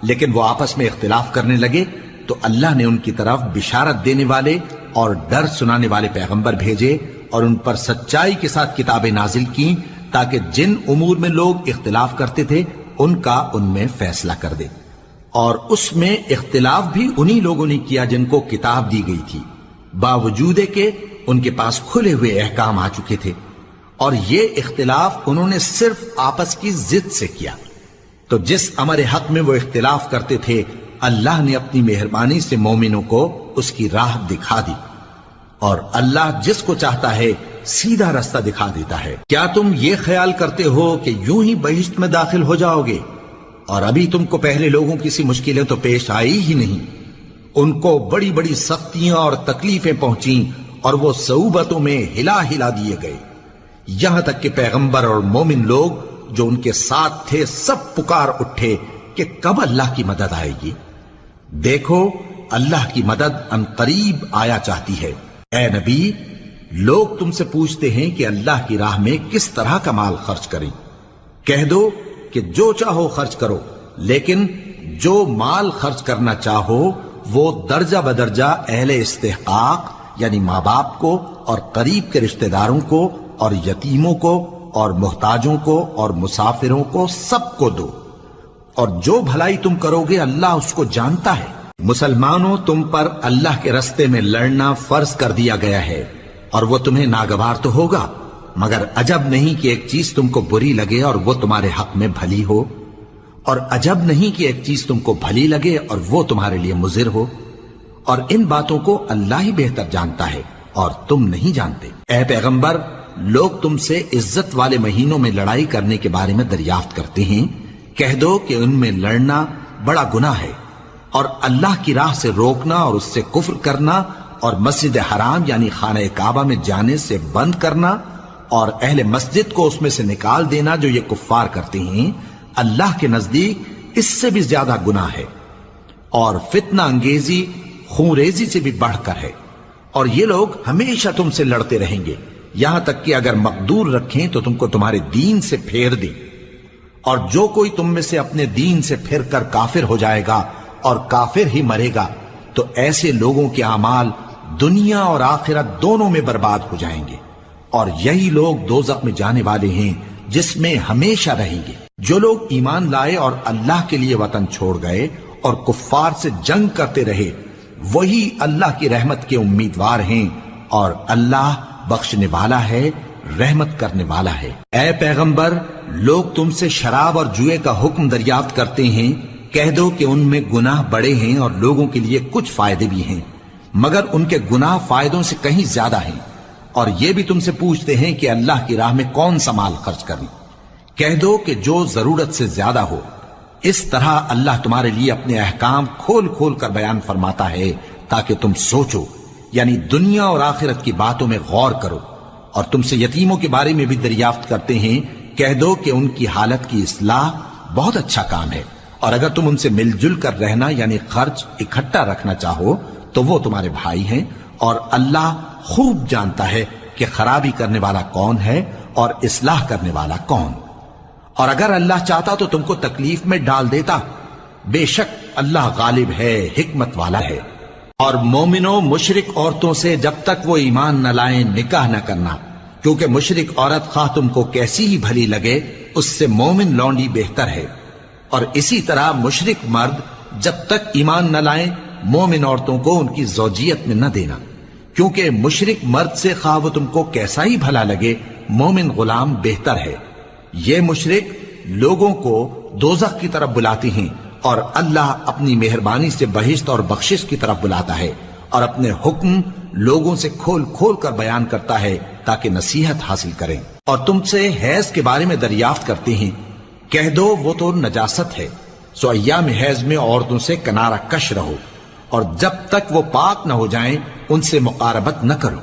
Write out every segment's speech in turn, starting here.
لیکن وہ آپس میں اختلاف کرنے لگے تو اللہ نے ان کی طرف بشارت دینے والے اور ڈر سنانے والے پیغمبر بھیجے اور ان پر سچائی کے ساتھ کتابیں نازل کی تاکہ جن امور میں لوگ اختلاف کرتے تھے ان کا ان میں فیصلہ کر دے۔ اور اس میں اختلاف بھی انہی لوگوں نے کیا جن کو کتاب دی گئی تھی، باوجود کہ ان کے پاس کھلے ہوئے احکام آ چکے تھے، اور یہ اختلاف انہوں نے صرف آپس کی ضد سے کیا۔ تو جس امر حق میں وہ اختلاف کرتے تھے اللہ نے اپنی مہربانی سے مومنوں کو اس کی راہ دکھا دی، اور اللہ جس کو چاہتا ہے سیدھا رستہ دکھا دیتا ہے۔ کیا تم یہ خیال کرتے ہو کہ یوں ہی بہشت میں داخل ہو جاؤ گے، اور ابھی تم کو پہلے لوگوں کی سی مشکلیں تو پیش آئی ہی نہیں؟ ان کو بڑی بڑی سختیاں اور تکلیفیں پہنچیں اور وہ صعوبتوں میں ہلا ہلا دیے گئے، یہاں تک کہ پیغمبر اور مومن لوگ جو ان کے ساتھ تھے سب پکار اٹھے کہ کب اللہ کی مدد آئے گی۔ دیکھو اللہ کی مدد ان قریب آیا چاہتی ہے۔ اے نبی، لوگ تم سے پوچھتے ہیں کہ اللہ کی راہ میں کس طرح کا مال خرچ کریں۔ کہہ دو کہ جو چاہو خرچ کرو، لیکن جو مال خرچ کرنا چاہو وہ درجہ بدرجہ اہل استحقاق یعنی ماں باپ کو اور قریب کے رشتہ داروں کو اور یتیموں کو اور محتاجوں کو اور مسافروں کو سب کو دو، اور جو بھلائی تم کرو گے اللہ اس کو جانتا ہے۔ مسلمانوں، تم پر اللہ کے رستے میں لڑنا فرض کر دیا گیا ہے، اور وہ تمہیں ناگوار تو ہوگا، مگر عجب نہیں کہ ایک چیز تم کو بری لگے اور وہ تمہارے حق میں بھلی ہو، اور عجب نہیں کہ ایک چیز تم کو بھلی لگے اور وہ تمہارے لیے مضر ہو، اور ان باتوں کو اللہ ہی بہتر جانتا ہے اور تم نہیں جانتے۔ اے پیغمبر، لوگ تم سے عزت والے مہینوں میں لڑائی کرنے کے بارے میں دریافت کرتے ہیں، کہہ دو کہ ان میں لڑنا بڑا گناہ ہے، اور اللہ کی راہ سے روکنا اور اس سے کفر کرنا اور مسجد حرام یعنی خانہ کعبہ میں جانے سے بند کرنا اور اہل مسجد کو اس میں سے نکال دینا جو یہ کفار کرتے ہیں، اللہ کے نزدیک اس سے بھی زیادہ گناہ ہے، اور فتنہ انگیزی خونریزی سے بھی بڑھ کر ہے، اور یہ لوگ ہمیشہ تم سے لڑتے رہیں گے یہاں تک کہ اگر مقدور رکھیں تو تم کو تمہارے دین سے پھیر دیں، اور جو کوئی تم میں سے اپنے دین سے پھر کر کافر ہو جائے گا اور کافر ہی مرے گا تو ایسے لوگوں کے اعمال دنیا اور آخرت دونوں میں برباد ہو جائیں گے، اور یہی لوگ دوزخ میں جانے والے ہیں جس میں ہمیشہ رہیں گے۔ جو لوگ ایمان لائے اور اللہ کے لیے وطن چھوڑ گئے اور کفار سے جنگ کرتے رہے وہی اللہ کی رحمت کے امیدوار ہیں، اور اللہ بخشنے والا ہے، رحمت کرنے والا ہے۔ اے پیغمبر، لوگ تم سے شراب اور جوئے کا حکم دریافت کرتے ہیں، کہہ دو کہ ان میں گناہ بڑے ہیں اور لوگوں کے لیے کچھ فائدے بھی ہیں، مگر ان کے گناہ فائدوں سے کہیں زیادہ ہیں۔ اور یہ بھی تم سے پوچھتے ہیں کہ اللہ کی راہ میں کون سا مال خرچ کریں، کہہ دو کہ جو ضرورت سے زیادہ ہو۔ اس طرح اللہ تمہارے لیے اپنے احکام کھول کھول کر بیان فرماتا ہے تاکہ تم سوچو، یعنی دنیا اور آخرت کی باتوں میں غور کرو۔ اور تم سے یتیموں کے بارے میں بھی دریافت کرتے ہیں، کہہ دو کہ ان کی حالت کی اصلاح بہت اچھا کام ہے، اور اگر تم ان سے مل جل کر رہنا یعنی خرچ اکٹھا رکھنا چاہو تو وہ تمہارے بھائی ہیں، اور اللہ خوب جانتا ہے کہ خرابی کرنے والا کون ہے اور اصلاح کرنے والا کون۔ اور اگر اللہ چاہتا تو تم کو تکلیف میں ڈال دیتا، بے شک اللہ غالب ہے، حکمت والا ہے۔ اور مومنوں، مشرک عورتوں سے جب تک وہ ایمان نہ لائیں نکاح نہ کرنا، کیونکہ مشرک عورت خواہ تم کو کیسی ہی بھلی لگے اس سے مومن لونڈی بہتر ہے، اور اسی طرح مشرک مرد جب تک ایمان نہ لائیں مومن عورتوں کو ان کی زوجیت میں نہ دینا، کیونکہ مشرک مرد سے خواہ وہ تم کو کیسا ہی بھلا لگے مومن غلام بہتر ہے۔ یہ مشرک لوگوں کو دوزخ کی طرف بلاتے ہیں، اور اللہ اپنی مہربانی سے بہشت اور بخشش کی طرف بلاتا ہے، اور اپنے حکم لوگوں سے کھول کھول کر بیان کرتا ہے تاکہ نصیحت حاصل کریں۔ اور تم سے حیض کے بارے میں دریافت کرتے ہیں، کہہ دو وہ تو نجاست ہے، سو ایام حیض میں عورتوں سے کنارہ کش رہو، اور جب تک وہ پاک نہ ہو جائیں ان سے مقاربت نہ کرو۔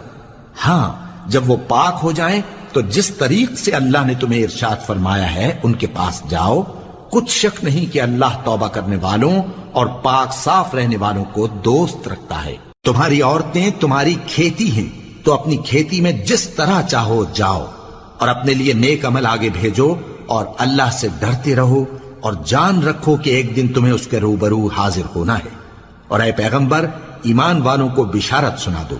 ہاں، جب وہ پاک ہو جائیں تو جس طریق سے اللہ نے تمہیں ارشاد فرمایا ہے ان کے پاس جاؤ، کچھ شک نہیں کہ اللہ توبہ کرنے والوں اور پاک صاف رہنے والوں کو دوست رکھتا ہے۔ تمہاری عورتیں تمہاری کھیتی ہیں، تو اپنی کھیتی میں جس طرح چاہو جاؤ، اور اپنے لیے نیک عمل آگے بھیجو، اور اللہ سے ڈرتے رہو، اور جان رکھو کہ ایک دن تمہیں اس کے روبرو حاضر ہونا ہے۔ اور اے پیغمبر ایمان والوں کو بشارت سنا دو،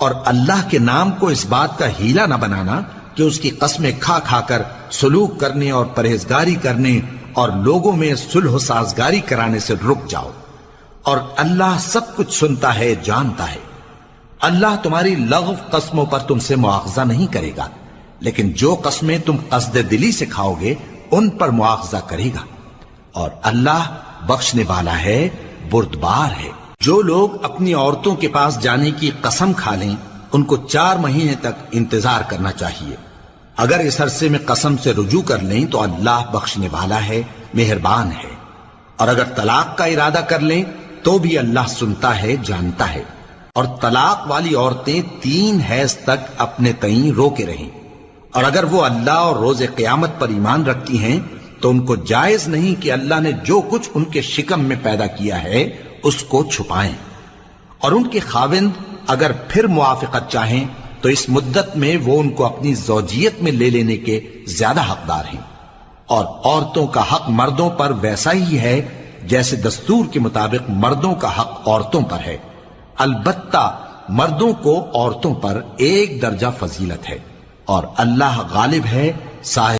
اور اللہ کے نام کو اس بات کا ہیلا نہ بنانا کہ اس کی قسمیں کھا کھا کر سلوک کرنے اور پرہیزگاری کرنے اور لوگوں میں صلح و سازگاری کرانے سے رک جاؤ، اور اللہ سب کچھ سنتا ہے، جانتا ہے۔ اللہ تمہاری لغو قسموں پر تم سے مواخذہ نہیں کرے گا، لیکن جو قسمیں تم قصد دلی سے کھاؤ گے ان پر مواخذہ کرے گا، اور اللہ بخشنے والا ہے، بردبار ہے۔ جو لوگ اپنی عورتوں کے پاس جانے کی قسم کھا لیں ان کو 4 مہینے تک انتظار کرنا چاہیے۔ اگر اس عرصے میں قسم سے رجوع کر لیں تو اللہ بخشنے والا ہے، مہربان ہے۔ اور اگر طلاق کا ارادہ کر لیں تو بھی اللہ سنتا ہے، جانتا ہے۔ اور طلاق والی عورتیں 3 حیض تک اپنے تئیں روکے رہیں، اور اگر وہ اللہ اور روز قیامت پر ایمان رکھتی ہیں تو ان کو جائز نہیں کہ اللہ نے جو کچھ ان کے شکم میں پیدا کیا ہے اس کو چھپائیں۔ اور ان کے خاوند اگر پھر موافقت چاہیں تو اس مدت میں وہ ان کو اپنی زوجیت میں لے لینے کے زیادہ حقدار ہیں۔ اور عورتوں کا حق مردوں پر ویسا ہی ہے جیسے دستور کے مطابق مردوں کا حق عورتوں پر ہے، البتہ مردوں کو عورتوں پر 1 درجہ فضیلت ہے، اور اللہ غالب ہے، صاحب